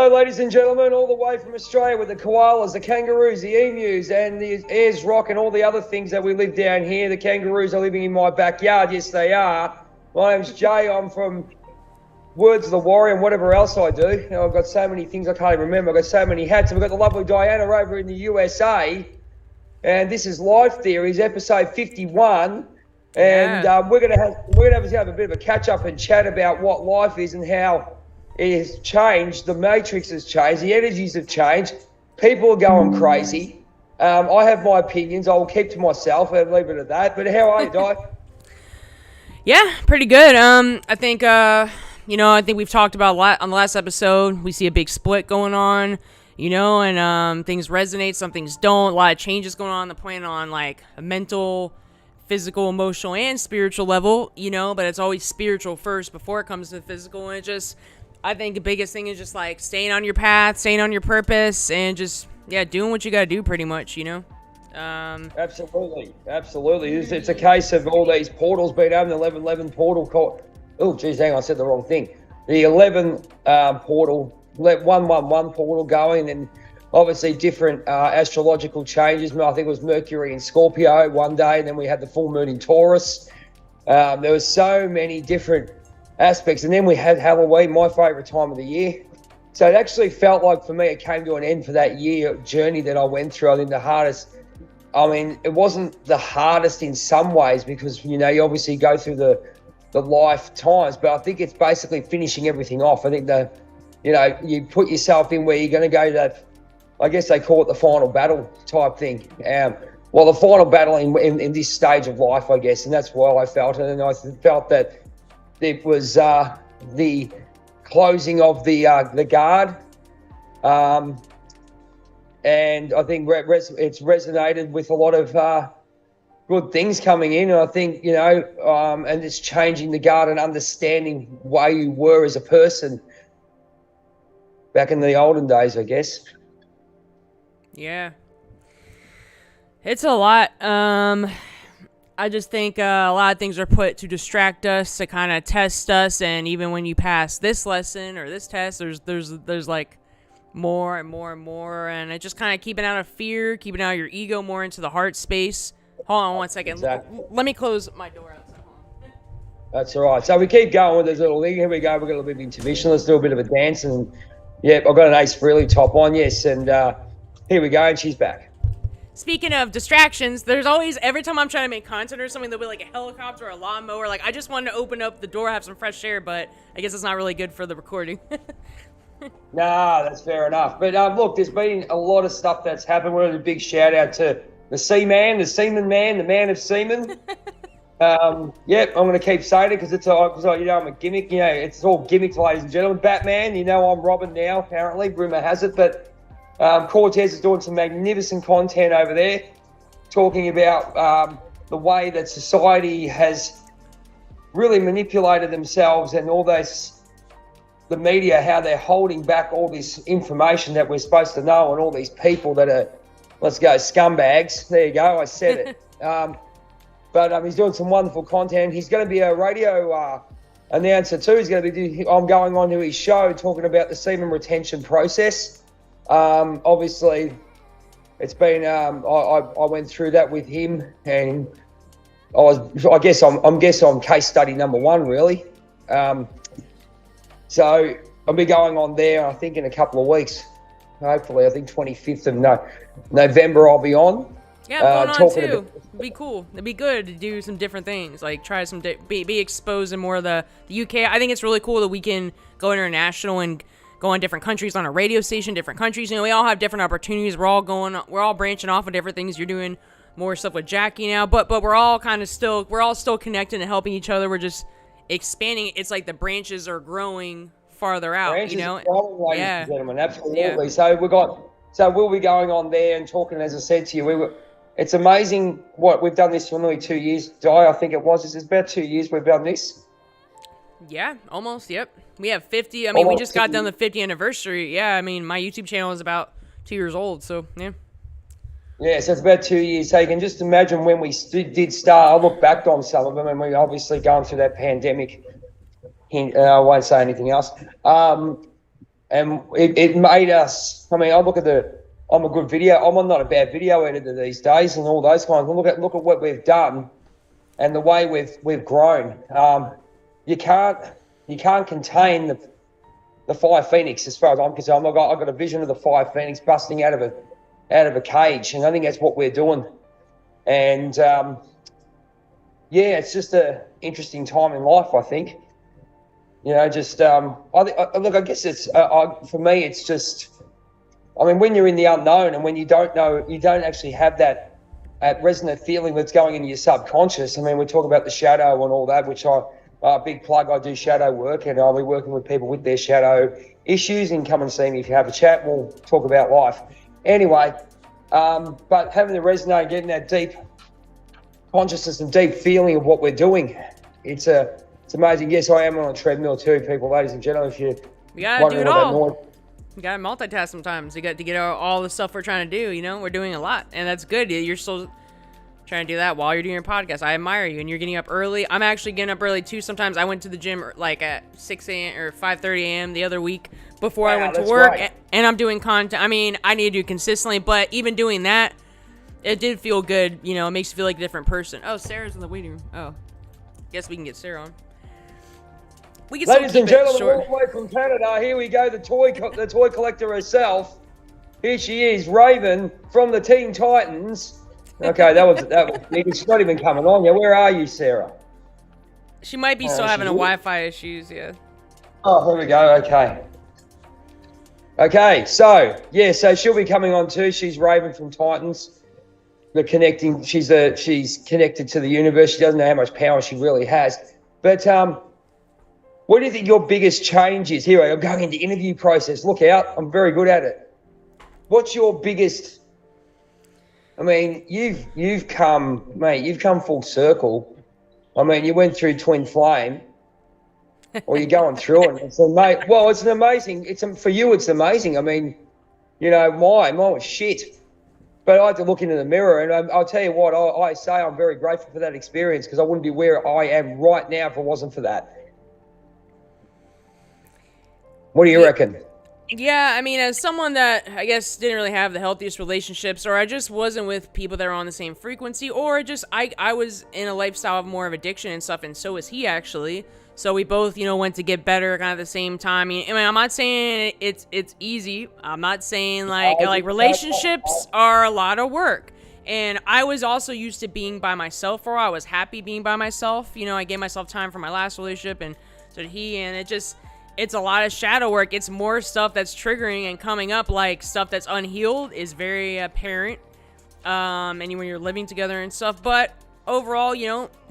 Hello, ladies and gentlemen, all the way from Australia with the koalas, the kangaroos, the emus, and the Ayers Rock and all the other things that we live down here. The kangaroos are living in my backyard. Yes, they are. My name's Jay. I'm from Words of the Warrior and whatever else I do. You know, I've got so many things I can't even remember. I've got so many hats. And we've got the lovely Diana over in the USA. And this is Life Theories, episode 51. And we're gonna have a bit of a catch up and chat about what life is and how it has changed. The matrix has changed. The energies have changed. People are going crazy. I have my opinions. I will keep to myself and leave it at that. But how are you, Di? Yeah, pretty good. I think we've talked about a lot on the last episode. We see a big split going on, and things resonate, some things don't. A lot of changes going on the planet on like a mental, physical, emotional, and spiritual level, but it's always spiritual first before it comes to physical. And I think the biggest thing is just like staying on your path, staying on your purpose, and just, doing what you got to do pretty much, Absolutely. It's a case of all these portals being open. The 1111 portal called, hang on, I said the wrong thing. The 11 portal, 111 portal going, and obviously different astrological changes. I think it was Mercury in Scorpio one day, and then we had the full moon in Taurus. There were so many different aspects, and then we had Halloween, my favorite time of the year. So it actually felt like for me it came to an end for that year journey that I went through. I think it wasn't the hardest in some ways because you obviously go through the lifetimes, but I think it's basically finishing everything off. I think you put yourself in where you're going to go to that, I guess they call it the final battle type thing. The final battle in this stage of life, I guess, and that's why I felt it. And I felt that it was the closing of the guard, and I think it's resonated with a lot of good things coming in. And I think and it's changing the guard and understanding why you were as a person back in the olden days, I guess. Yeah, it's a lot. I just think a lot of things are put to distract us, to kind of test us, and even when you pass this lesson or this test, there's like more and more and more, and it's just kind of keeping out of fear, keeping out of your ego more into the heart space. Hold on one second. Exactly. Let me close my door outside. That's all right. So we keep going with this little thing. Here we go. We've got a little bit of intermission. Let's do a bit of a dance, and I've got an Ace Frehley top on, yes, and here we go, and she's back. Speaking of distractions, there's always, every time I'm trying to make content or something, there'll be like a helicopter or a lawnmower. Like, I just wanted to open up the door, have some fresh air, but I guess it's not really good for the recording. Nah, that's fair enough. But look, there's been a lot of stuff that's happened. We're a big shout out to the Seaman, the Seaman Man, the Man of Seaman. I'm going to keep saying it because I'm a gimmick. It's all gimmicks, ladies and gentlemen. Batman, I'm Robin now, apparently. Rumor has it, but Cortez is doing some magnificent content over there, talking about the way that society has really manipulated themselves and all the media, how they're holding back all this information that we're supposed to know, and all these people that are, let's go, scumbags. There you go, I said it. But he's doing some wonderful content. He's going to be a radio announcer too. I'm going on to his show talking about the semen retention process. Obviously it's been I went through that with him, and I guess I'm case study number one, really. So I'll be going on there, I think, in a couple of weeks. Hopefully, I think 25th of November I'll be on. Yeah, I'm going on too. It'd be cool. It'd be good to do some different things, like try some be exposed in more of the UK. I think it's really cool that we can go international and go on different countries on a radio station, different countries. We all have different opportunities. We're all branching off of different things. You're doing more stuff with Jackie now, but we're all still connected and helping each other. We're just expanding. It's like the branches are growing farther out. Branches are growing, ladies and gentlemen. Absolutely. Yeah. So we'll be going on there and talking. As I said to you, it's amazing what we've done this for nearly 2 years. I think it was. It's about 2 years we've done this. Yeah, almost. Yep. We have 50. We just got done the 50th anniversary. Yeah, my YouTube channel is about 2 years old. So, yeah. Yeah, so it's about 2 years. So you can just imagine when we did start. I look back on some of them, and we obviously going through that pandemic. I won't say anything else. and it made us. I mean, I look at I'm a good video. I'm not a bad video editor these days, and all those kinds. Look at what we've done, and the way we've grown. You can't contain the Fire Phoenix as far as I'm concerned. I've got a vision of the Fire Phoenix busting out of a cage, and I think that's what we're doing. And it's just an interesting time in life, I think. Just I guess it's for me, it's just. I mean, when you're in the unknown and when you don't know, you don't actually have that resonant feeling that's going into your subconscious. I mean, we talk about the shadow and all that, which big plug, I do shadow work, and I'll be working with people with their shadow issues, and come and see me if you have a chat. We'll talk about life. Anyway, but having the resonate, getting that deep consciousness and deep feeling of what we're doing, it's amazing. Yes, I am on a treadmill too, people, ladies and gentlemen. If you gotta do it all. You gotta multitask sometimes. You got to get all the stuff we're trying to do. We're doing a lot, and that's good. You're still trying to do that while you're doing your podcast. I admire you, and you're getting up early. I'm actually getting up early too. Sometimes I went to the gym like at 6 a.m. or 5:30 a.m. the other week before I went to work, and I'm doing content. I mean, I need to do consistently, but even doing that, it did feel good. It makes you feel like a different person. Oh, Sarah's in the waiting room. Oh, guess we can get Sarah on. Ladies and gentlemen, all the way from Canada, here we go, the toy collector herself. Here she is, Raven from the Teen Titans. Okay, that was she's not even coming on. Yeah, where are you, Sarah? She might be still having a Wi-Fi issues, yeah. Oh, here we go. Okay, so she'll be coming on too. She's Raven from Titans. She's connected to the universe. She doesn't know how much power she really has. But what do you think your biggest change is? Here, I'm going into interview process. Look out, I'm very good at it. What's your biggest? I mean, you've come full circle. I mean, you went through Twin Flame, or you're going through it. So, mate, well, it's an amazing. For you, it's amazing. I mean, mine was shit. But I had to look into the mirror, and I'll tell you what, I say I'm very grateful for that experience, because I wouldn't be where I am right now if it wasn't for that. What do you reckon? Yeah, I mean, as someone that I guess didn't really have the healthiest relationships, or I just wasn't with people that are on the same frequency, or just I was in a lifestyle of more of addiction and stuff, and so was he actually. So we both, went to get better kind of at the same time. I mean, I'm not saying it's easy. I'm not saying like relationships are a lot of work. And I was also used to being by myself for a while. I was happy being by myself. I gave myself time for my last relationship, and so did he, and it's a lot of shadow work. It's more stuff that's triggering and coming up, like stuff that's unhealed is very apparent. And when you're living together and stuff, but overall,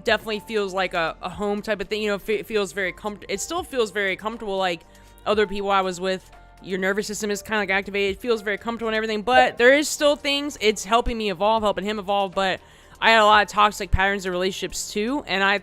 definitely feels like a home type of thing. It feels very comfortable. It still feels very comfortable. Like other people I was with, your nervous system is kind of like activated. It feels very comfortable and everything, but there is still things. It's helping me evolve, helping him evolve. But I had a lot of toxic patterns in relationships too, and I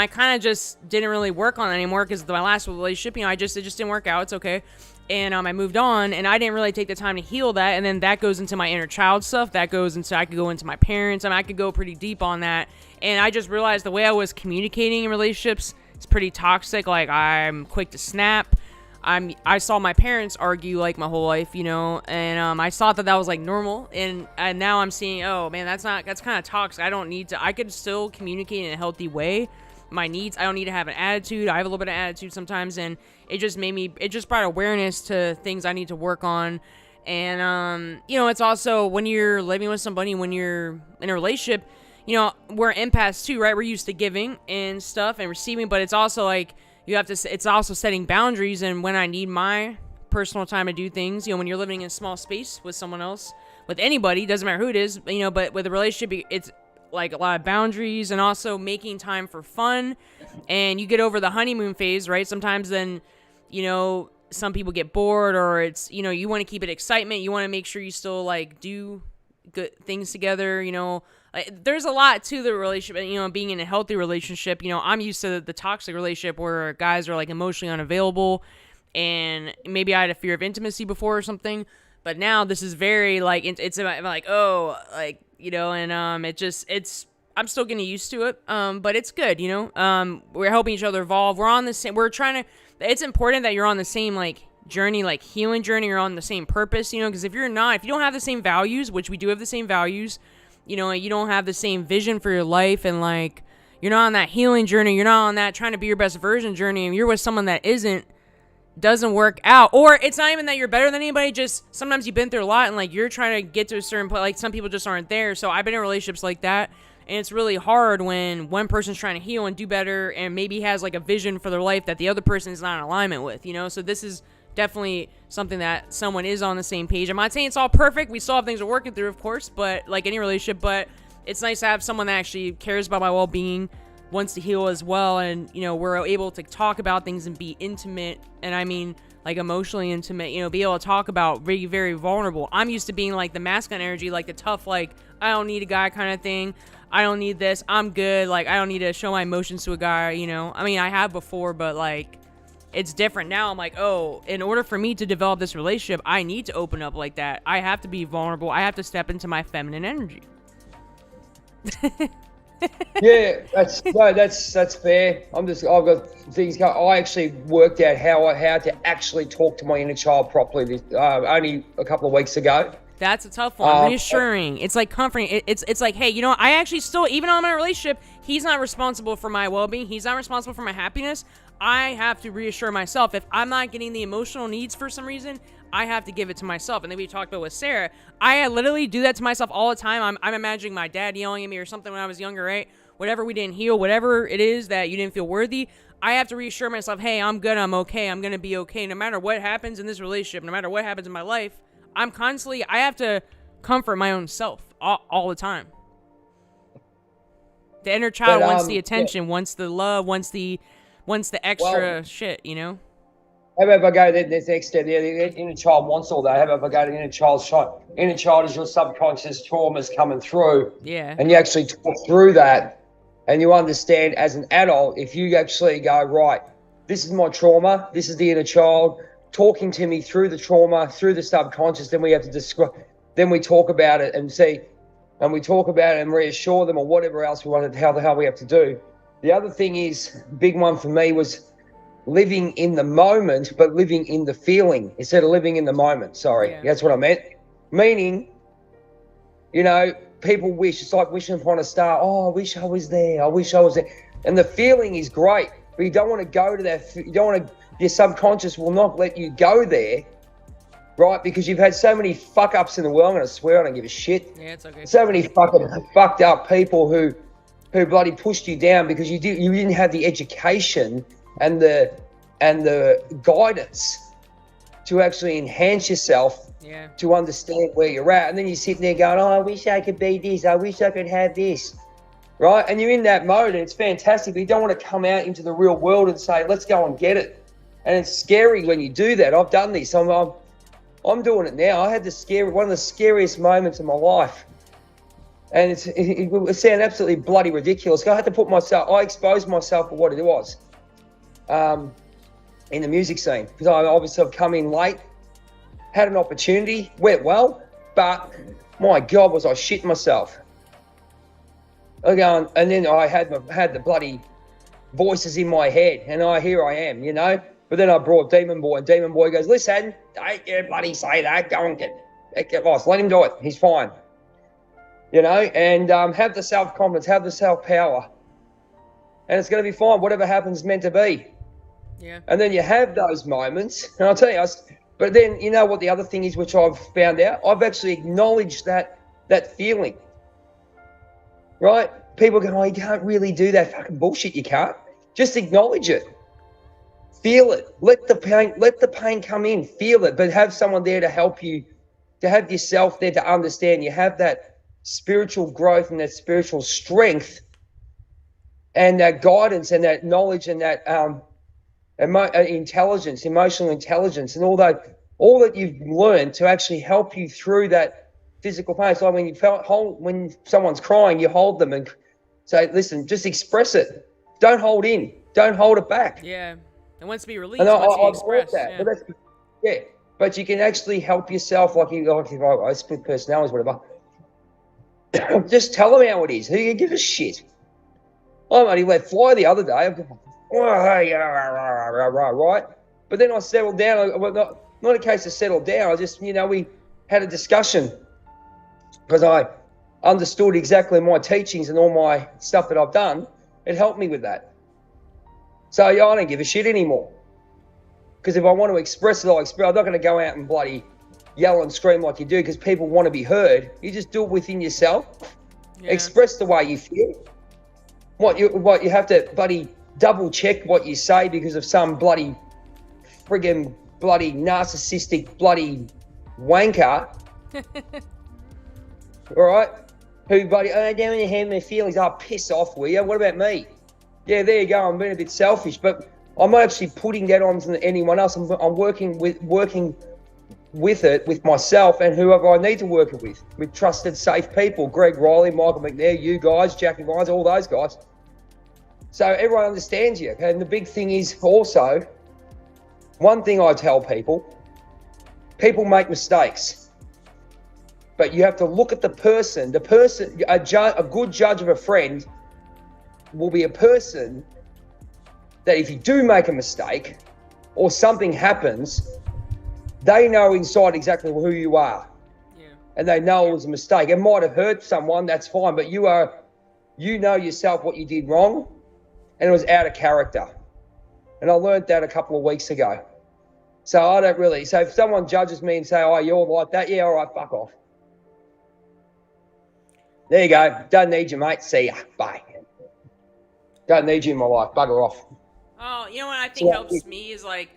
kind of just didn't really work on it anymore because my last relationship, it just didn't work out. It's okay. And I moved on, and I didn't really take the time to heal that. And then that goes into my inner child stuff. That goes into, I could go into my parents. I could go pretty deep on that. And I just realized the way I was communicating in relationships is pretty toxic. Like, I'm quick to snap. I saw my parents argue like my whole life, and I thought that was like normal. And now I'm seeing, oh man, that's kind of toxic. I don't need to. I could still communicate in a healthy way. My needs, I don't need to have an attitude. I have a little bit of attitude sometimes, and it just brought awareness to things I need to work on. And it's also when you're living with somebody, when you're in a relationship, we're empaths too, right? We're used to giving and stuff and receiving, but it's also like it's also setting boundaries. And when I need my personal time to do things, when you're living in a small space with someone else, with anybody, doesn't matter who it is, but with a relationship, it's like a lot of boundaries, and also making time for fun. And you get over the honeymoon phase, right? Sometimes then, some people get bored, or it's, you want to keep it excitement. You want to make sure you still like do good things together. There's a lot to the relationship, being in a healthy relationship. I'm used to the toxic relationship where guys are like emotionally unavailable, and maybe I had a fear of intimacy before or something, but now this is very like, it's like, oh, like, and I'm still getting used to it, but it's good, we're helping each other evolve. We're on the same, it's important that you're on the same, like, journey, like healing journey, or on the same purpose, you know, because if you don't have the same values, which we do have the same values, you know, you don't have the same vision for your life, and like, you're not on that healing journey, you're not on that trying to be your best version journey, and you're with someone that doesn't work out, or it's not even that you're better than anybody, just sometimes you've been through a lot and like you're trying to get to a certain point, like some people just aren't there. So I've been in relationships like that, and it's really hard when one person's trying to heal and do better and maybe has like a vision for their life that the other person is not in alignment with, you know. So this is definitely something that someone is on the same page. I'm not saying it's all perfect, we still have things we're working through, of course, but like any relationship, but it's nice to have someone that actually cares about my well-being, wants to heal as well, and you know, we're able to talk about things and be intimate, and I mean like emotionally intimate, you know, be able to talk about very, very vulnerable. I'm used to being like the masculine energy, like the tough, like I don't need a guy kind of thing, I don't need this, I'm good, like I don't need to show my emotions to a guy, you know. I mean, I have before, but like it's different now. I'm like, oh, in order for me to develop this relationship, I need to open up like that. I have to be vulnerable, I have to step into my feminine energy. Yeah, that's fair. I've got things going. I actually worked out how to actually talk to my inner child properly only a couple of weeks ago. That's a tough one. Reassuring. It's like comforting. It's like, hey, you know, I actually still, even on my relationship, he's not responsible for my well-being. He's not responsible for my happiness. I have to reassure myself, if I'm not getting the emotional needs for some reason, I have to give it to myself. And then we talked about with Sarah, I literally do that to myself all the time. I'm imagining my dad yelling at me or something when I was younger, right? Whatever we didn't heal, whatever it is that you didn't feel worthy, I have to reassure myself, hey, I'm good, I'm okay, I'm going to be okay. No matter what happens in this relationship, no matter what happens in my life, I have to comfort my own self all the time. The inner child wants the attention, wants the love, wants the extra shit, you know? How about if I go to the next step? The inner child wants all that. How about if I go to the inner child's shot? Inner child is your subconscious traumas coming through. Yeah. And you actually talk through that, and you understand as an adult, if you actually go, right, this is my trauma, this is the inner child, talking to me through the trauma, through the subconscious, then we have to describe, then we talk about it and see, and we talk about it and reassure them or whatever else we wanted, how the hell we have to do. The other thing is, big one for me was living in the moment, but living in the feeling instead of living in the moment. Sorry, That's what I meant. Meaning, you know, people wish, it's like wishing upon a star. Oh, I wish I was there. I wish I was there. And the feeling is great, but you don't want to go to that. You don't want to, your subconscious will not let you go there, right? Because you've had so many fuck ups in the world. I'm going to swear, I don't give a shit. Yeah, it's okay. So many fucking fucked up people who bloody pushed you down because you didn't have the education and the guidance to actually enhance yourself, to understand where you're at. And then you're sitting there going, oh, I wish I could be this, I wish I could have this, right? And you're in that mode and it's fantastic, but you don't want to come out into the real world and say, let's go and get it. And it's scary when you do that. I've done this. I'm doing it now. I had one of the scariest moments of my life. And it would sound absolutely bloody ridiculous. I had to I exposed myself for what it was. In the music scene, because I obviously have come in late, had an opportunity, went well, but my God, was I shitting myself. And then I had the bloody voices in my head, and here I am, you know. But then I brought Demon Boy, and Demon Boy goes, listen, don't you bloody say that, go and get lost, let him do it, he's fine. You know, and have the self-confidence, have the self-power, and it's going to be fine, whatever happens is meant to be. Yeah. And then you have those moments, and I'll tell you, but then you know what the other thing is, which I've found out, I've actually acknowledged that feeling, right? People go, oh, you can't really do that. Fucking bullshit, you can't. Just acknowledge it. Feel it. Let the pain come in. Feel it, but have someone there to help you, to have yourself there to understand. You have that spiritual growth and that spiritual strength and that guidance and that knowledge and that intelligence, emotional intelligence, and all that you've learned to actually help you through that physical pain. So when someone's crying, you hold them and say, listen, just express it. Don't hold in. Don't hold it back. Yeah. It wants to be released. Once you express. That. Yeah. But you can actually help yourself, like I split personalities, whatever. Just tell them how it is. Who you give a shit? I only let fly the other day. Right? But then I settled down. Well, not a case of settle down. I just, we had a discussion because I understood exactly my teachings and all my stuff that I've done. It helped me with that. So I don't give a shit anymore. Because if I want to express it, I'll express. I'm not going to go out and bloody yell and scream like you do because people want to be heard. You just do it within yourself. Yeah. Express the way you feel. What you have to bloody double check what you say because of some bloody friggin' bloody narcissistic bloody wanker. All right? Who bloody, I don't want to have my feelings. Oh, piss off, will you? What about me? Yeah, there you go. I'm being a bit selfish, but I'm not actually putting that on to anyone else. I'm working with it with myself and whoever I need to work it with trusted, safe people. Greg Riley, Michael McNair, you guys, Jackie Vines, all those guys. So everyone understands you. And the big thing is also, one thing I tell people make mistakes. But you have to look at the person. A good judge of a friend will be a person that if you do make a mistake or something happens, they know inside exactly who you are. Yeah. And they know it was a mistake. It might have hurt someone, that's fine, but you know yourself what you did wrong, and it was out of character. And I learned that a couple of weeks ago. So I don't really, so if someone judges me and say, oh, you're like that, yeah, all right, fuck off. There you go. Don't need you, mate. See ya. Bye. Don't need you in my life. Bugger off. Oh, you know what I think helps me is like,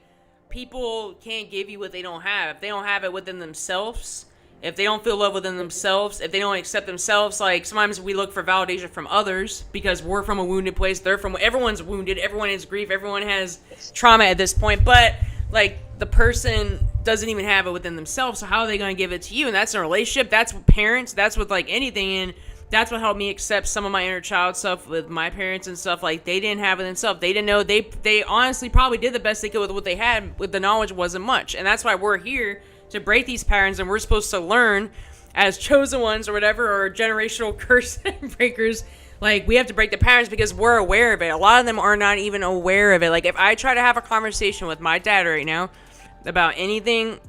people can't give you what they don't have. If they don't have it within themselves, if they don't feel love within themselves, if they don't accept themselves, like sometimes we look for validation from others because we're from a wounded place. Everyone's wounded. Everyone has grief. Everyone has trauma at this point. But like the person doesn't even have it within themselves. So how are they going to give it to you? And that's in a relationship. That's with parents. That's with like anything. And that's what helped me accept some of my inner child stuff with my parents and stuff. Like they didn't have it themselves. They didn't know. They honestly probably did the best they could with what they had. With the knowledge wasn't much, and that's why we're here to break these patterns. And we're supposed to learn as chosen ones or whatever, or generational curse breakers. Like we have to break the patterns because we're aware of it. A lot of them are not even aware of it. Like if I try to have a conversation with my dad right now about anything,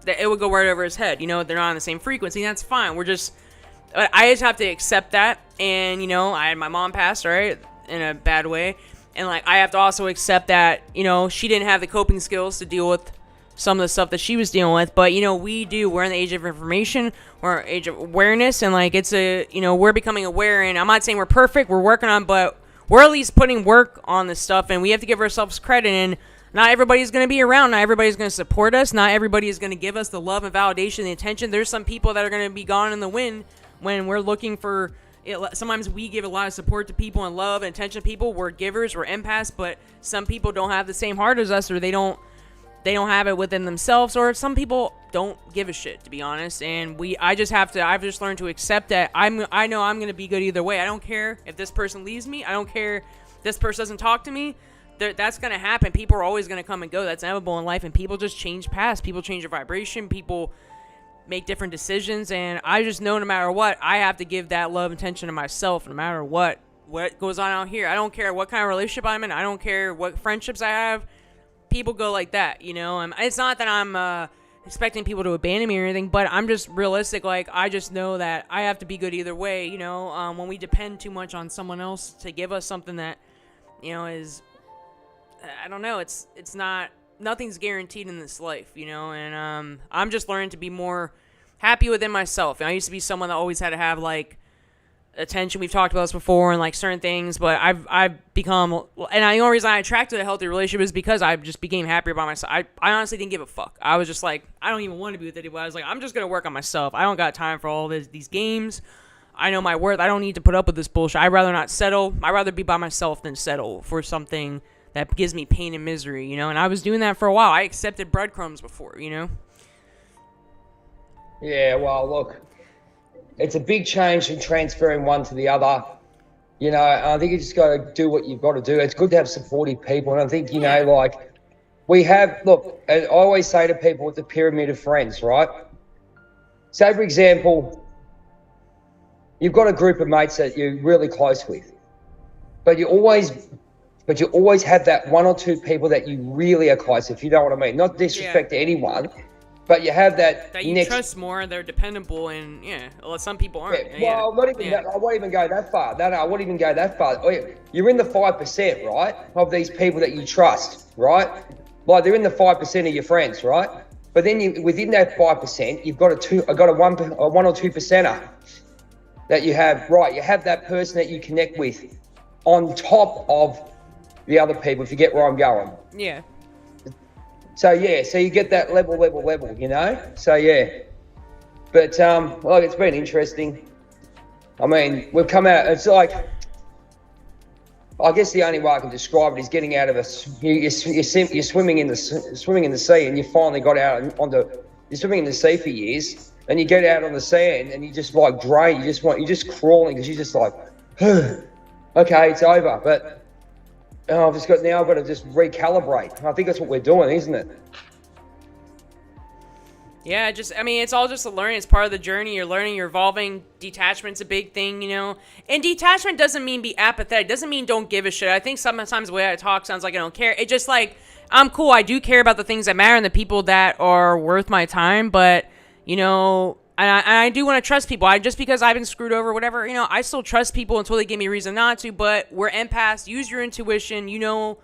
that it would go right over his head. They're not on the same frequency. And that's fine. I just have to accept that. And, I had my mom pass, right, in a bad way. And, like, I have to also accept that, she didn't have the coping skills to deal with some of the stuff that she was dealing with. But, we do. We're in the age of information. We're in the age of awareness. And, like, it's we're becoming aware. And I'm not saying we're perfect. We're working on, but we're at least putting work on this stuff. And we have to give ourselves credit. And not everybody's going to be around. Not everybody's going to support us. Not everybody is going to give us the love and validation and the attention. There's some people that are going to be gone in the wind. When we're looking for it, sometimes we give a lot of support to people and love and attention to people. We're givers, we're empaths, but some people don't have the same heart as us, or they don't have it within themselves, or some people don't give a shit, to be honest. And I've just learned to accept that I know I'm going to be good either way. I don't care if this person leaves me. I don't care if this person doesn't talk to me. That's going to happen. People are always going to come and go. That's inevitable in life, and people just change paths. People change their vibration. People make different decisions, and I just know no matter what, I have to give that love and attention to myself no matter what goes on out here. I don't care what kind of relationship I'm in. I don't care what friendships I have. People go like that, and it's not that I'm expecting people to abandon me or anything, but I'm just realistic. Like, I just know that I have to be good either way, when we depend too much on someone else to give us something that, is, I don't know, it's not, nothing's guaranteed in this life, and I'm just learning to be more happy within myself. And I used to be someone that always had to have like attention. We've talked about this before and like certain things, but I've become, and the only reason I attracted a healthy relationship is because I just became happier by myself. I honestly didn't give a fuck. I was just like, I don't even want to be with anybody. I was like, I'm just gonna work on myself. I don't got time for all these games. I know my worth. I don't need to put up with this bullshit. I'd rather not settle. I'd rather be by myself than settle for something that gives me pain and misery, and I was doing that for a while. I accepted breadcrumbs before, Yeah, well, look, it's a big change from transferring one to the other. I think you just got to do what you've got to do. It's good to have supportive people, and I think, like we have, look, I always say to people, it's a pyramid of friends, right? Say, for example, you've got a group of mates that you're really close with, but you always but you always have that one or two people that you really are close, if you know what I mean. Not disrespect to anyone, but you have that you next... trust more, they're dependable, and well, some people aren't. Well, not even that, I won't even go that far. No, I won't even go that far. You're in the 5%, right, of these people that you trust, right? Like, they're in the 5% of your friends, right? But then within that 5%, you've got a 1 or 2%er that you have, right? You have that person that you connect with on top of the other people, if you get where I'm going. Yeah. So you get that level, you know? So yeah. But well, it's been interesting. I mean, we've come out, it's like, I guess the only way I can describe it is getting out of you're swimming in the sea, and you finally got out you're swimming in the sea for years, and you get out on the sand and you just like drain, you're just crawling because you're just like, okay, it's over. But I've got to just recalibrate. I think that's what we're doing, isn't it? Yeah, it's all just a learning. It's part of the journey. You're learning, you're evolving. Detachment's a big thing, you know? And detachment doesn't mean be apathetic. Doesn't mean don't give a shit. I think sometimes the way I talk sounds like I don't care. It's just like, I'm cool. I do care about the things that matter and the people that are worth my time. But, you know, and I do want to trust people. Just because I've been screwed over or whatever, you know, I still trust people until they give me a reason not to. But we're empaths. Use your intuition. You know,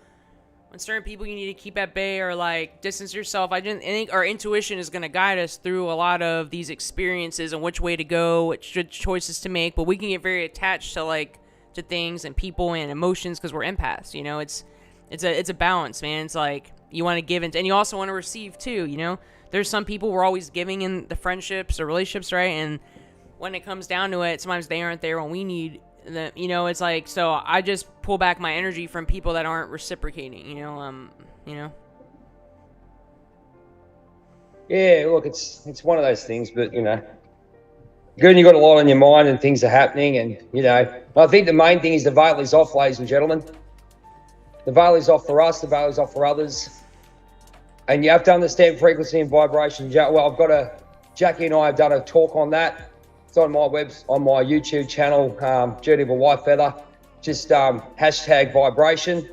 when certain people you need to keep at bay or like distance yourself. I think our intuition is going to guide us through a lot of these experiences and which way to go, which choices to make. But we can get very attached to things and people and emotions because we're empaths. You know, it's a balance, man. It's like you want to give and you also want to receive too. You know, there's some people we're always giving in the friendships or relationships, right? And when it comes down to it, sometimes they aren't there when we need. You know, it's like, so I just pull back my energy from people that aren't reciprocating, you know. Yeah, look, it's one of those things, but, you know, good, you got a lot on your mind and things are happening, and, you know, I think the main thing is the veil is off, ladies and gentlemen. The veil is off for us, the veil is off for others, and you have to understand frequency and vibration. Well, Jackie and I have done a talk on that. It's on my YouTube channel, Journey of a Whitefeather. Just hashtag vibration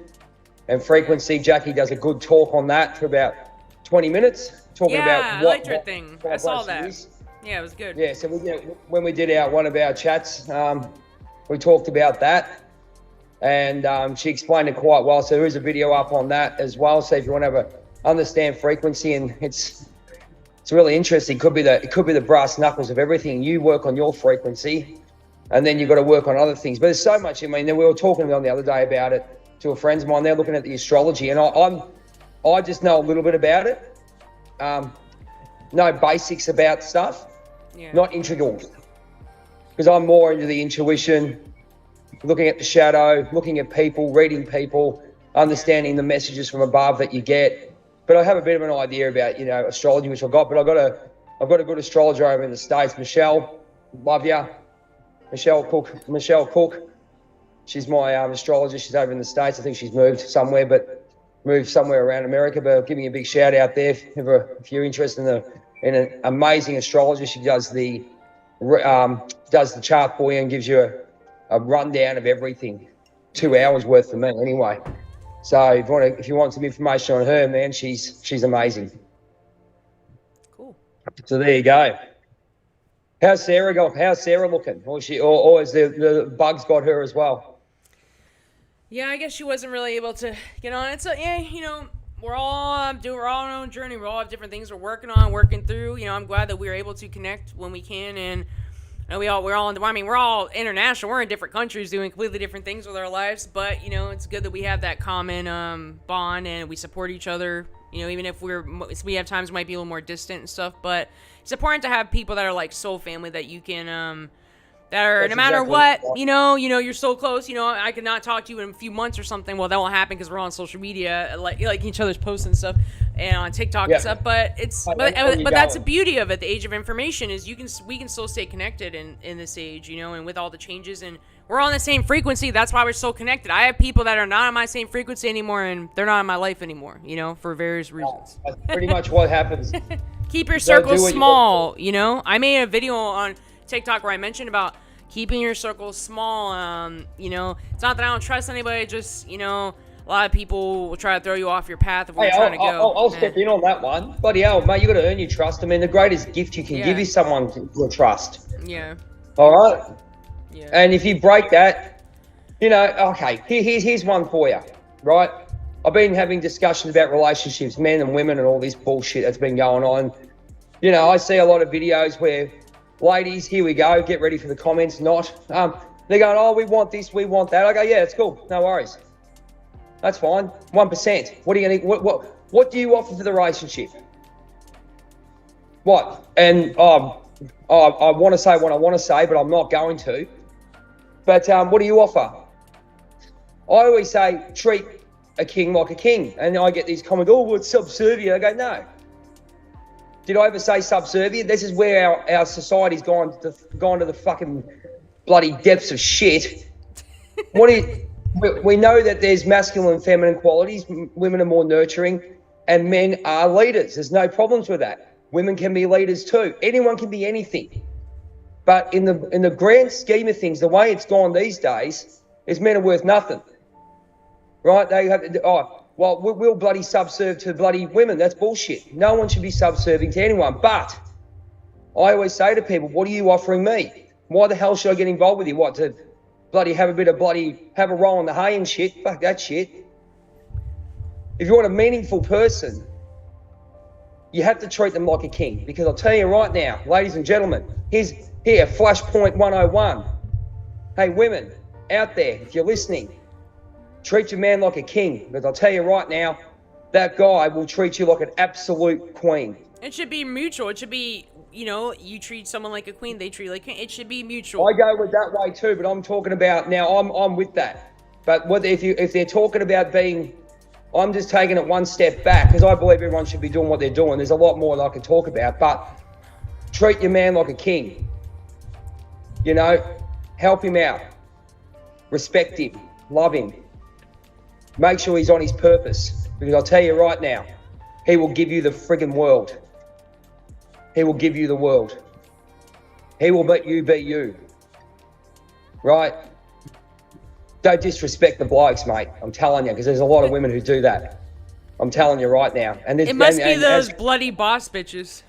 and frequency. Jackie does a good talk on that for about 20 minutes, talking about what your thing. I saw that. Is. Yeah, it was good. Yeah, so when we did one of our chats, we talked about that, and she explained it quite well. So there is a video up on that as well. So if you want to understand frequency, and it's really interesting. It could be the brass knuckles of everything. You work on your frequency, and then you've got to work on other things. But there's so much. I mean, we were talking on the other day about it to a friend of mine. They're looking at the astrology, and I just know a little bit about it. No basics about stuff, not integral. Because I'm more into the intuition, looking at the shadow, looking at people, reading people, understanding the messages from above that you get. But I have a bit of an idea about, you know, astrology, which I've got. But I've got a good astrologer over in the States, Michelle. Love ya, Michelle Cook. She's my astrologer. She's over in the States. I think she's moved somewhere around America. But I'll give you a big shout out there if you're interested in an amazing astrologer. She does the chart for you and gives you a rundown of everything. 2 hours worth for me, anyway. So if you want some information on her, man, she's amazing. Cool. So there you go. How's Sarah going? How's Sarah looking? Or is the bugs got her as well? Yeah, I guess she wasn't really able to get on it. So yeah, you know, we're all on our own journey. We all have different things we're working through. You know, I'm glad that we were able to connect when we can, and we're all international. We're in different countries doing completely different things with our lives, but, you know, it's good that we have that common bond and we support each other, you know, even if we have times we might be a little more distant and stuff, but it's important to have people that are like soul family that you can, that are, no matter what, you know, you're so close, you know, I could not talk to you in a few months or something. Well, that won't happen because we're on social media, like each other's posts and stuff, and on TikTok and stuff. But but that's the beauty of it. The age of information is we can still stay connected in this age, you know, and with all the changes, and we're on the same frequency. That's why we're so connected. I have people that are not on my same frequency anymore, and they're not in my life anymore, you know, for various reasons. That's pretty much what happens. Keep your circle small, you know. I made a video on TikTok where I mentioned about keeping your circle small. You know, it's not that I don't trust anybody, just, you know, a lot of people will try to throw you off your path of where Hey, you're trying to go. I'll step in on that one. Bloody hell, mate, you got to earn your trust. I mean, the greatest gift you can give is someone your trust. Yeah. All right? Yeah. And if you break that, you know, okay, here's one for you, right? I've been having discussions about relationships, men and women and all this bullshit that's been going on. You know, I see a lot of videos where ladies, here we go, get ready for the comments, not. They're going, oh, we want this, we want that. I go, yeah, it's cool, no worries. That's fine, 1%. What are you going to, what do you offer for the relationship? What? And I want to say what I want to say, but I'm not going to. But what do you offer? I always say, treat a king like a king. And I get these comments, oh, well, it's subservient. I go, no. Did I ever say subservient? This is where our society's gone to the fucking bloody depths of shit. We know that there's masculine and feminine qualities. Women are more nurturing and men are leaders. There's no problems with that. Women can be leaders too. Anyone can be anything. But in the grand scheme of things, the way it's gone these days is men are worth nothing. Right? They have, we'll bloody subserve to bloody women. That's bullshit. No one should be subserving to anyone. But I always say to people, what are you offering me? Why the hell should I get involved with you? What, to bloody have a roll in the hay and shit? Fuck that shit. If you want a meaningful person, you have to treat them like a king. Because I'll tell you right now, ladies and gentlemen, here, Flashpoint 101. Hey, women out there, if you're listening, treat your man like a king. Because I'll tell you right now, that guy will treat you like an absolute queen. It should be mutual. It should be, you know, you treat someone like a queen, they treat you like a king. It should be mutual. I go with that way too, but I'm talking about, now I'm with that. But if they're talking about being, I'm just taking it one step back, because I believe everyone should be doing what they're doing. There's a lot more that I can talk about, but treat your man like a king. You know, help him out, respect him, love him. Make sure he's on his purpose, because I'll tell you right now, he will give you the friggin' world. He will give you the world. He will let you be you. Right? Don't disrespect the blokes, mate. I'm telling you, because there's a lot of women who do that. I'm telling you right now. And it must be those bloody boss bitches.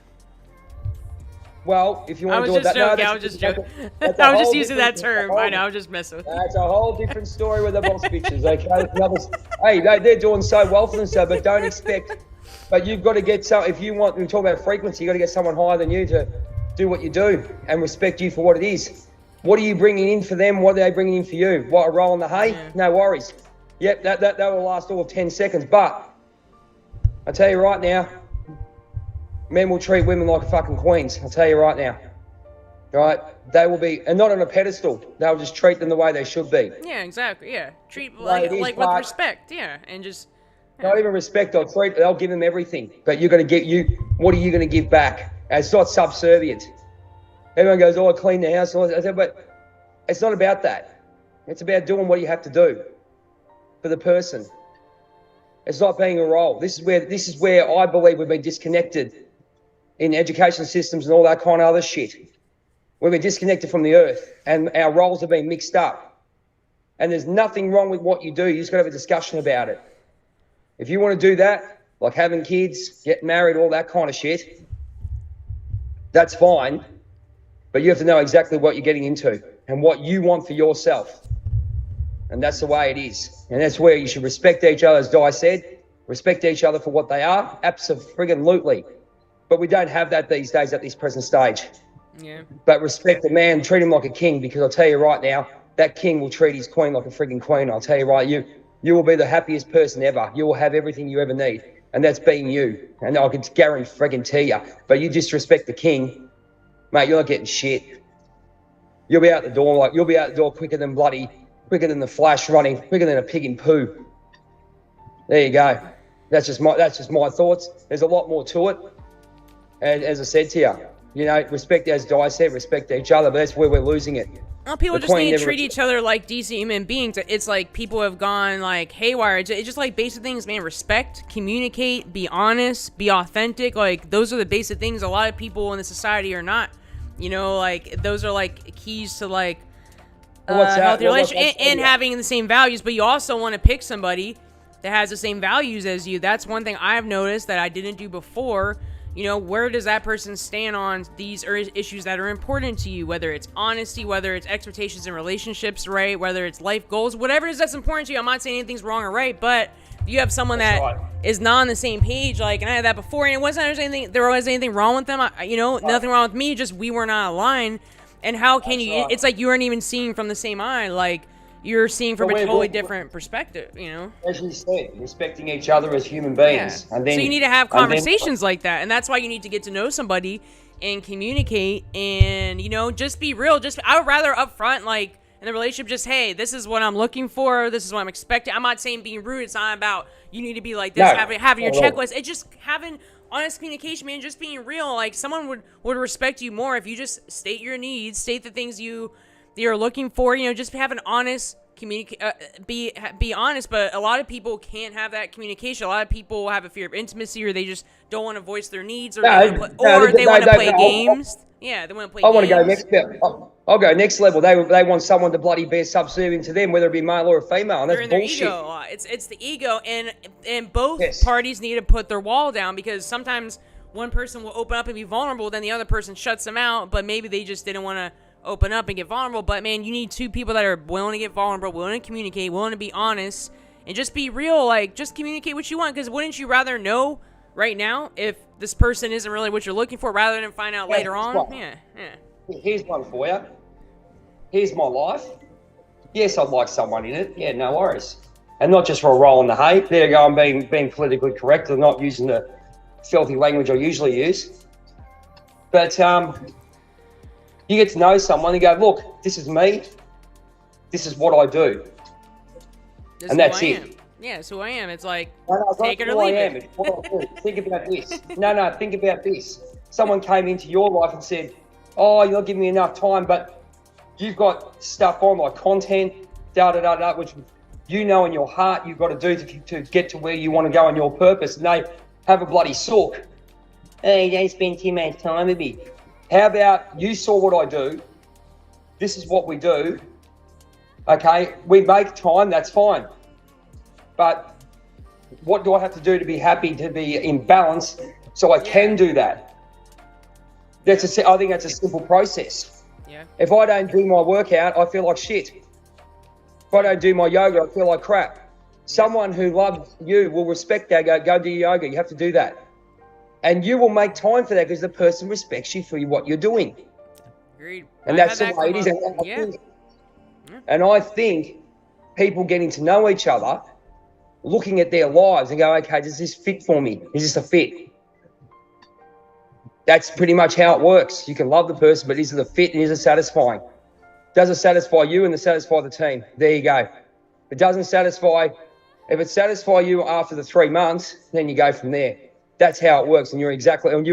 Well, if you want to do it that... I was just joking. I was just using that term. I know, I was just messing with you. That's a whole different story with the boss bitches, okay? Hey, they're doing so well for themselves, but don't expect... But you've got to get some... If you want... We talk about frequency, you've got to get someone higher than you to do what you do and respect you for what it is. What are you bringing in for them? What are they bringing in for you? What, a roll in the hay? Yeah. No worries. Yep, that will last all of 10 seconds. But I tell you right now, men will treat women like fucking queens. I'll tell you right now. Right? They will be, and not on a pedestal. They'll just treat them the way they should be. Yeah, exactly. Yeah. Treat like with respect. Yeah. And just... Yeah. Not even respect. They'll give them everything. But you're going to get what are you going to give back? And it's not subservient. Everyone goes, oh, I clean the house. I said, but it's not about that. It's about doing what you have to do for the person. It's not being a role. This is where I believe we've been disconnected in education systems and all that kind of other shit. We've been disconnected from the earth and our roles have been mixed up. And there's nothing wrong with what you do. You just got to have a discussion about it. If you want to do that, like having kids, getting married, all that kind of shit, that's fine. But you have to know exactly what you're getting into and what you want for yourself. And that's the way it is. And that's where you should respect each other, as Di said. Respect each other for what they are. Absolutely. But we don't have that these days at this present stage. Yeah. But respect the man, treat him like a king, because I'll tell you right now, that king will treat his queen like a frigging queen. I'll tell you right, you will be the happiest person ever. You will have everything you ever need. And that's being you. And I can guarantee you. But you disrespect the king, mate, you're not getting shit. You'll be out the door quicker than the flash running, quicker than a pig in poo. There you go. That's just my thoughts. There's a lot more to it. And as I said to you, you know, respect, as Di said, respect each other, but that's where we're losing it. Well, people just need to treat each other like decent human beings. It's like people have gone like haywire. It's just like basic things, man. Respect, communicate, be honest, be authentic. Like those are the basic things. A lot of people in the society are not. You know, like those are like keys to like healthy relationship and having the same values. But you also want to pick somebody that has the same values as you. That's one thing I've noticed that I didn't do before. You know, where does that person stand on these issues that are important to you? Whether it's honesty, whether it's expectations in relationships, right? Whether it's life goals, whatever it is that's important to you. I'm not saying anything's wrong or right, but if you have someone that is not on the same page, like, and I had that before, and it wasn't there was anything wrong with them. Nothing wrong with me, just we were not aligned. And how can you? It's like you weren't even seeing from the same eye. Like, you're seeing from a totally different perspective, you know? As you said, respecting each other as human beings. Yeah. And then, so you need to have conversations like that. And that's why you need to get to know somebody and communicate and, you know, just be real. I would rather up front, like, in the relationship, just, hey, this is what I'm looking for. This is what I'm expecting. I'm not saying being rude. It's not about you need to be like this, having your checklist. It's just having honest communication, man, just being real. Like, someone would respect you more if you just state your needs, state the things you're looking for, you know, just have an honest be honest. But a lot of people can't have that communication. A lot of people have a fear of intimacy, or they just don't want to voice their needs, or they want to play games. Yeah, they want to play games. I want to go next level. I'll go next level. They want someone to bloody be subservient to them, whether it be male or a female, and that's bullshit. Ego. It's the ego, and both parties need to put their wall down, because sometimes one person will open up and be vulnerable, then the other person shuts them out, but maybe they just didn't want to open up and get vulnerable. But man, you need two people that are willing to get vulnerable, willing to communicate, willing to be honest, and just be real. Like, just communicate what you want, because wouldn't you rather know right now if this person isn't really what you're looking for, rather than find out later on? Yeah. Here's one for you. Here's my life. Yes, I'd like someone in it. Yeah, no worries. And not just for a roll in the hay. There you go, I'm being politically correct and not using the filthy language I usually use. But you get to know someone and go, look, this is me. This is what I do. And that's it. Yeah, it's who I am. It's like, take it or leave it. It's what I do. Think about this. No, think about this. Someone came into your life and said, oh, you're not giving me enough time, but you've got stuff on, like content, which you know in your heart you've got to do to get to where you want to go on your purpose. And they have a bloody sulk. Hey, they spend too much time with me. How about you saw what I do? This is what we do. Okay, we make time, that's fine. But what do I have to do to be happy, to be in balance, so I can do that? I think that's a simple process. Yeah. If I don't do my workout, I feel like shit. If I don't do my yoga, I feel like crap. Someone who loves you will respect that. Go do yoga. You have to do that. And you will make time for that because the person respects you for what you're doing. Agreed. And that's the way it is. And I think people getting to know each other, looking at their lives and go, okay, does this fit for me? Is this a fit? That's pretty much how it works. You can love the person, but is it a fit and is it satisfying? Does it satisfy you and satisfy the team? There you go. If it doesn't satisfy, if it satisfies you after the 3 months, then you go from there. That's how it works, and you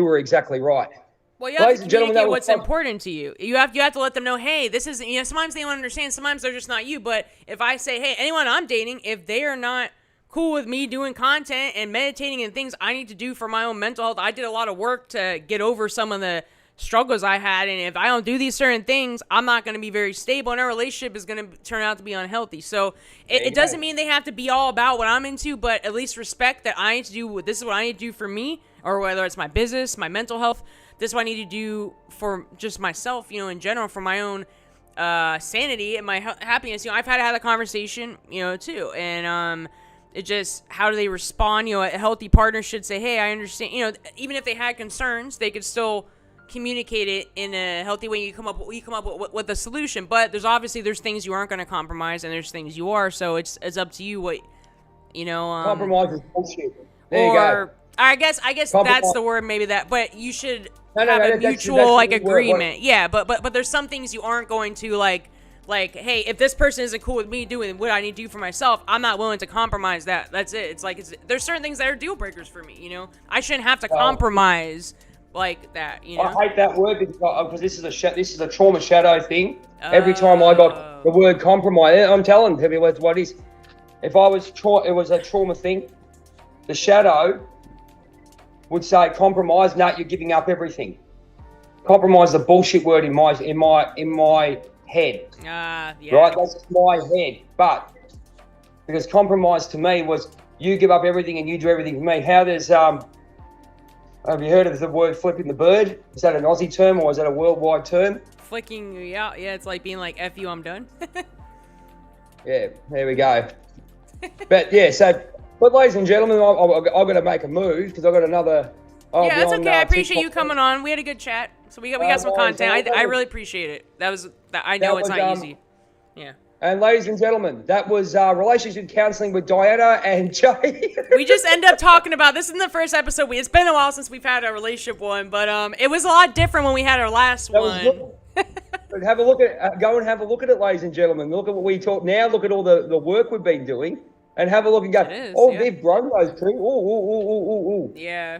were exactly right. Well, you have to communicate what's important to you. You have to let them know, hey, this is, sometimes they don't understand, sometimes they're just not you. But if I say, hey, anyone I'm dating, if they are not cool with me doing content and meditating and things I need to do for my own mental health, I did a lot of work to get over some of the struggles I had, and if I don't do these certain things, I'm not going to be very stable, and our relationship is going to turn out to be unhealthy. So it doesn't mean they have to be all about what I'm into, but at least respect that I need to do, this is what I need to do for me, or whether it's my business, my mental health, this is what I need to do for just myself, in general, for my own sanity and my happiness. I've had to have a conversation, too, and it just, how do they respond? A healthy partner should say, hey, I understand, even if they had concerns, they could still communicate it in a healthy way. You come up with a solution, but there's things you aren't going to compromise, and there's things you are. So it's up to you what compromise is bullshit. There you go. I guess that's the word, maybe that. But you should have a mutual agreement. Yeah, but there's some things you aren't going to like. Hey, if this person isn't cool with me doing what I need to do for myself, I'm not willing to compromise that. That's it. There's certain things that are deal breakers for me. I shouldn't have to compromise like that. I hate that word because this is a trauma shadow thing. Every time I got the word compromise, I'm telling people what it is. If it was a trauma thing, the shadow would say compromise. No, you're giving up everything. Compromise is a bullshit word in my head. Yeah. Right, that's my head. But because compromise to me was you give up everything and you do everything for me. How there's have you heard of the word flipping the bird? Is that an Aussie term or is that a worldwide term? Flicking, yeah, it's like being like, F you, I'm done. Yeah, there we go. But yeah, but ladies and gentlemen, I've got to make a move because I've got another. Yeah, that's okay. I appreciate you coming on. We had a good chat, so we got some content. I really appreciate it. I know it's not easy. Yeah. And ladies and gentlemen, that was relationship counseling with Diana and Jay. We just end up talking about this in the first episode. It's been a while since we've had a relationship one, but it was a lot different when we had our last one. But have a look at go and have a look at it, ladies and gentlemen. Look at what we talk now. Look at all the work we've been doing, and have a look and go. They've grown those two. Ooh. Yeah.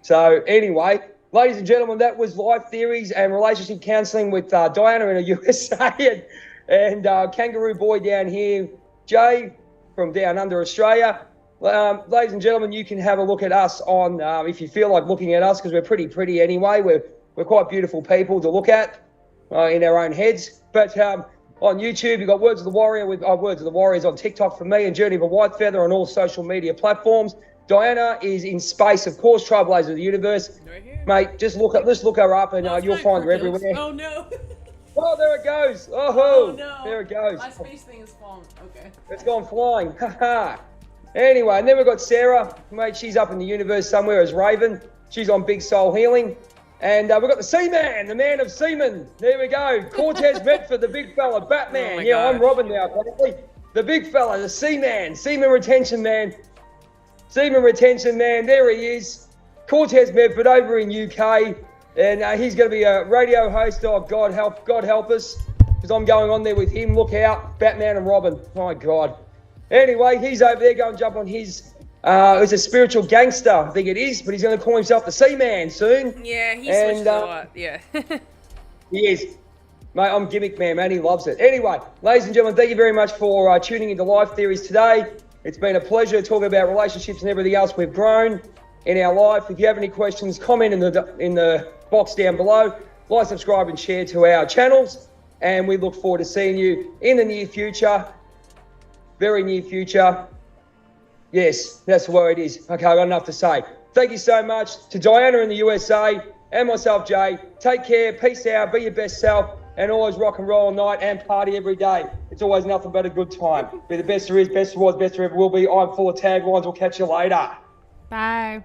So anyway, ladies and gentlemen, that was Life Theories and Relationship Counseling with Diana in the USA and Kangaroo Boy down here, Jay from down under Australia. Ladies and gentlemen, you can have a look at us on if you feel like looking at us because we're pretty anyway. We're quite beautiful people to look at in our own heads. But on YouTube, you've got Words of the Warrior with Words of the Warriors on TikTok for me and Journey of a Whitefeather on all social media platforms. Diana is in space, of course, Trailblazer of the Universe. Right here. Mate, just look her up and you'll find her everywhere. Oh, no. Oh, there it goes. Oh, no. There it goes. My space thing is falling. Okay. It's gone flying. Anyway, and then we've got Sarah. Mate, she's up in the universe somewhere as Raven. She's on Big Soul Healing. And we've got the Seaman, the man of seamen. There we go. Cortez Medford, the big fella, Batman. I'm Robin now, probably. The big fella, the Seaman, Seaman Retention Man. Seaman Retention Man, there he is. Cortez Medford over in UK. And he's going to be a radio host. Oh, God help us. Because I'm going on there with him. Look out, Batman and Robin. My God. Anyway, he's over there. Go and jump on his... it's a spiritual gangster, I think it is, but he's going to call himself the Seaman soon. Yeah, he switched a lot, yeah. He is. Mate, I'm gimmick man, he loves it. Anyway, ladies and gentlemen, thank you very much for tuning into Life Theories today. It's been a pleasure talking about relationships and everything else we've grown in our life. If you have any questions, comment in the box down below. Like, subscribe, and share to our channels. And we look forward to seeing you in the near future, very near future. Yes, that's where it is. Okay, I've got enough to say. Thank you so much to Diana in the USA and myself, Jay. Take care, peace out, be your best self, and always rock and roll all night and party every day. It's always nothing but a good time. Be the best there is, best there was, best there ever will be. I'm full of taglines. We'll catch you later. Bye.